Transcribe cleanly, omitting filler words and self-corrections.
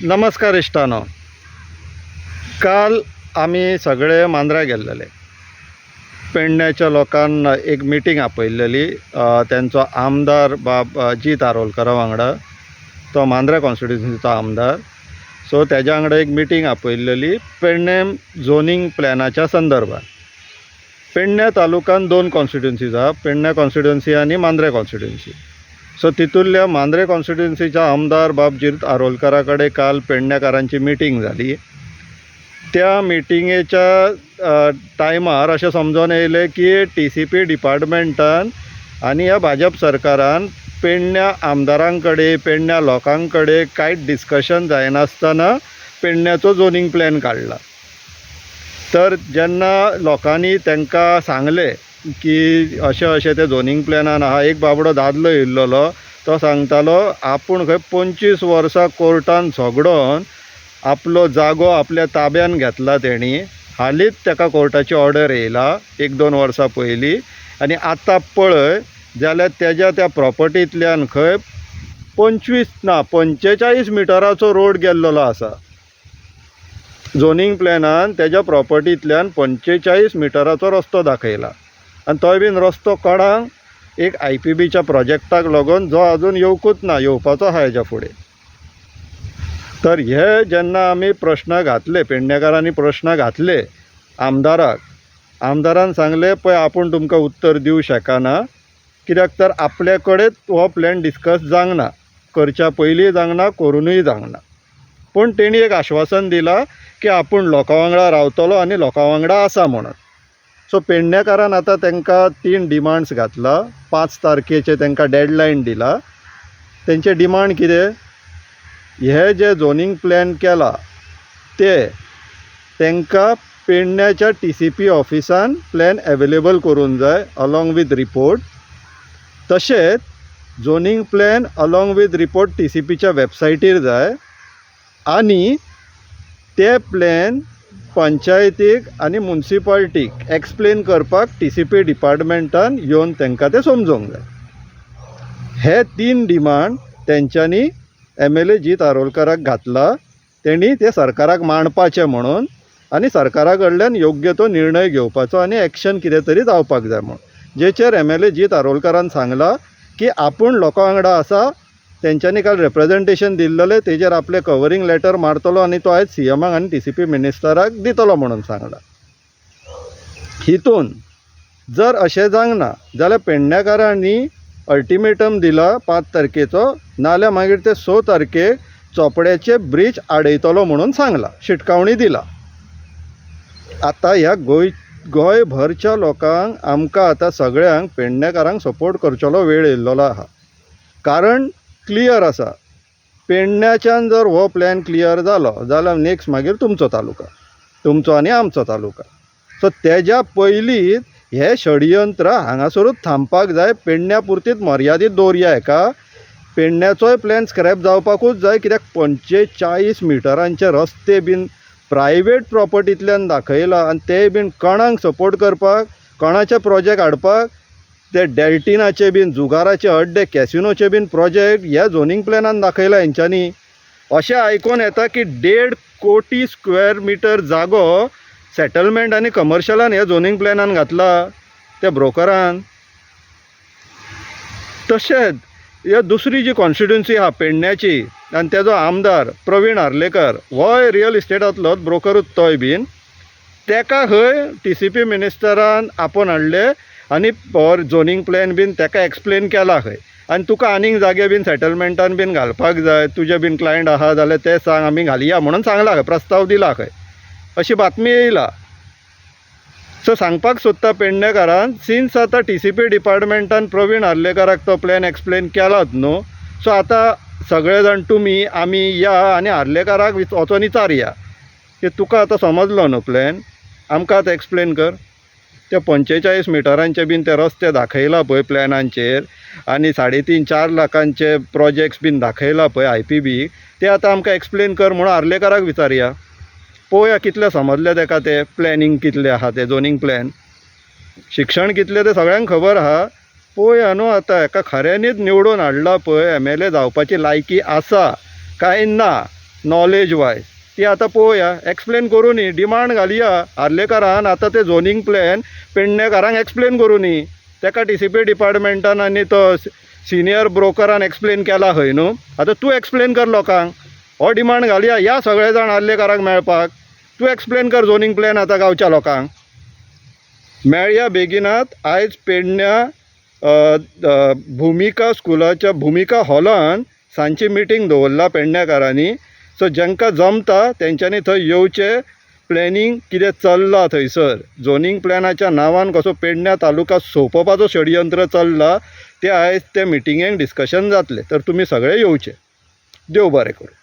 नमस्कार इश्टानो. काल आम्ही सगळे मांद्रा गेल्लेले. पेडण्याच्या लोकांना एक मिटींग आपयल्लेली त्यांचो आमदार बाब जीत आरोलकरा वांगडा. तो मांद्रा कॉन्स्टिट्युन्सीचो आमदार. सो तेज्या वांगडा एक मिटींग आपयल्लेली पेडणें झोनींग प्लॅनाच्या संदर्भात. पेडण्या तालुक्यान 2 कॉन्स्टिट्युन्सीज आहा, पेडण्या कॉन्स्टिट्युन्सी आनी मांद्रे कॉन्स्टिट्युन्सी. सो तितूंतल्या मांद्रे कॉन्स्टिट्युन्सीच्या आमदार बाब जीत आरोलकरा कडेन काल पेडण्याकारांची मिटींग जाली. त्या मिटींगेच्या टायमार अशें समजून येयलें की TCP डिपार्टमेंटान आनी ह्या भाजप सरकारान पेडण्या आमदारां कडेन पेडण्या लोकां कडेन कांयच डिस्कशन जायनासतना पेडण्याचो झोनींग प्लॅन काडला. तर जेन्ना लोकांनी तांकां सांगलें की अशें ते झोनींग प्लॅनान आहा, एक बाबडो दादलो येयल्लो तो सांगतालो आपूण खंय 25 वर्सां कोर्टान झगडोन आपलो जागो आपल्या ताब्यान घेतला तेणी. हालींच ताका कोर्टाची ऑर्डर येयला 1-2 वर्सां पयलीं. आनी आतां पळय जाल्यार तेज्या त्या प्रॉपर्टींतल्यान खंय 45 मिटराचो रोड गेल्लो आसा. झोनींग प्लॅनान तेज्या प्रॉपर्टींतल्यान 45 मिटराचो रस्तो दाखयला. आनी तोय बीन रस्तो कोणाक एक IPBच्या प्रोजेक्टाक लागून जो आजून येवकूच ना, येवपाचो आहा हेज्या फुडें. तर हे जेन्ना आमी प्रश्न घातले, पेडणेकारांनी प्रश्न घातले आमदाराक, आमदारान सांगलें पळय आपूण तुमकां उत्तर दिवं शकना, कित्याक तर आपले कडेन हो प्लॅन डिस्कस जावंक ना, करच्या पयलीं जावंक ना, करुनूय जावंक ना. पूण तेणी एक आश्वासन दिलां की आपूण लोकां वांगडा रावतलो आनी लोकां वांगडा आसा म्हणून. सो पेडणेकारान आतां तांकां 3 डिमांड्स घातला. 5 तारखेचे तांकां डेडलायन दिला. तेंचे डिमांड कितें? हे जे झोनींग प्लॅन केला ते तांकां पेडण्याच्या TCP ऑफिसान प्लॅन अवेलेबल करून जाय अलॉंग वीथ रिपोर्ट. तशेंच zoning plan along with report TCPच्या वेबसायटीर जाय. आनी ते प्लॅन पंचायतीक आनी म्युनिसिपालिटीक एक्सप्लेन करपाक TCP डिपार्टमेंटान येवन तांकां ते समजोवंक जाय. हे 3 डिमांड तेंच्यांनी MLA जीत आरोलकराक घातला. तेणी ते सरकाराक मांडपाचे म्हणून आनी सरकारा कडल्यान योग्य तो निर्णय घेवपाचो आनी एक्शन कितें तरी जावपाक जाय म्हणून. जेचेर MLA जीत आरोलकरान सांगला की आपूण लोकां वांगडा आसा. तेंच्यांनी काल रिप्रेजेंटेशन दिल्लेलें, तेजेर आपले कवरींग लेटर मारतलो आनी तो आयज CMाक आनी TCP मिनिस्टराक दितलो म्हणून सांगला. हितून जर अशें जावंक ना जाल्यार पेडणेकारांनी अल्टिमेटम दिला 5 तारखेचो, नाल्यार मागीर ते 6 तारखेक चोपड्याचे ब्रीज आडयतलो म्हणून सांगला, शिटकावणी दिला. आतां ह्या गोंयभरच्या लोकांक आमकां आतां सगळ्यांक पेडणेकारांक सपोर्ट करचो वेळ येयल्लो आहा. कारण क्लियर आसा, पेडण्याच्यान जर हो प्लॅन क्लियर जालो जाल्यार नेक्स्ट मागीर तुमचो तालुका, तुमचो आनी आमचो तालुका. सो तेज्या पयलींच हे षडयंत्र हांगासरूच थांबपाक जाय. पेडण्या पुरतीच मर्यादीत दवरया हेका. पेडण्याचोय प्लॅन स्क्रॅप जावपाकूच जाय, कित्याक 45 मिटरांचे रस्ते बीन प्रायवेट प्रॉपर्टींतल्यान दाखयला आनी ते बीन कोणाक सपोर्ट करपाक, कोणाचे प्रोजेक्ट हाडपाक. ते डेल्टिनाचे बीन, जुगाराचे अड्डे, कॅसिनोचे बीन प्रोजेक्ट ह्या झोनींग प्लॅनान दाखयला हेंच्यांनी. अशें आयकून येता की 1.5 कोटी स्क्वेअर मिटर जागो सेटलमेंट आनी कमर्शियलान ह्या झोनींग प्लॅनान घातला त्या ब्रोकरान. तशेंच ह्या दुसरी जी कॉन्स्टिट्युन्सी आहा पेडण्याची आनी तेजो आमदार प्रवीण आर्लेकर, होय रियल इस्टेटांतलोच ब्रोकरूच तोय बीन. तेका खंय TCP मिनिस्टरान आपोवन हाडले आनी झोनींग प्लॅन बीन ताका एक्सप्लेन केला खंय. आनी तुका आनीक जागे बीन सेटलमेंटान बीन घालपाक जाय, तुजे बीन क्लायंट आहा जाल्यार ते सांग, आमी घालया म्हणून सांगला खंय, प्रस्ताव दिला खंय, अशी बातमी येयला. सो सांगपाक सोदता पेडणेकारान, सिन्स आतां TCP डिपार्टमेंटान प्रवीण आर्लेकराक तो प्लॅन एक्सप्लेन केलाच न्हू, सो आतां सगळे जाण तुमी आमी या आनी आर्लेकराक वचोन विचारया की तुका आतां समजलो न्हू प्लॅन, आमकां आतां एक्सप्लेन कर. ते 45 मिटरांचे बीन ते रस्ते दाखयला पळय प्लॅनांचेर आनी 3.5-4 लाखांचे प्रोजेक्ट्स बीन दाखयला पळय IPB, ते आतां आमकां एक्सप्लेन कर म्हणून आर्लेकराक विचारया. पळोवया कितले समजले ताका ते प्लॅनिंग कितले आहा ते झोनींग प्लॅन. शिक्षण कितलें तें सगळ्यांक खबर आहा. पळोवया न्हू आतां हेका खऱ्यांनीच निवडून हाडला पळय MLA जावपाची लायकी आसा काय ना नॉलेज वायज ती आतां पळोवया, एक्सप्लेन करूं न्ही, डिमांड घालया आर्लेकारान आतां ते झोनींग प्लॅन पेडणेकारांक एक्सप्लेन करूं न्ही. ताका TCP डिपार्टमेंटान आनी तो सिनियर ब्रोकरान एक्सप्लेन केला खंय न्हू, आतां तूं एक्सप्लेन कर लोकांक. हो डिमांड घालया, या सगळे जाण आर्लेकाराक मेळपाक. तूं एक्सप्लेन कर झोनींग प्लॅन आतां गांवच्या लोकांक. मेळया बेगिनात. आयज पेडण्या भुमिका स्कुलाच्या भुमिका हॉलान सांजची मिटींग दवरला पेडणेकारांनी. सो जांकां जमता तेंच्यांनी थंय येवचें. प्लॅनिंग कितें चल्लां थंयसर, झोनींग प्लॅनाच्या नांवान कसो पेडण्या तालुका सोंपोवपाचो षडयंत्र चल्ला, तें आयज ते मिटिंगेक डिस्कशन जातलें. तर तुमी सगळे येवचे. देव बरें करूं.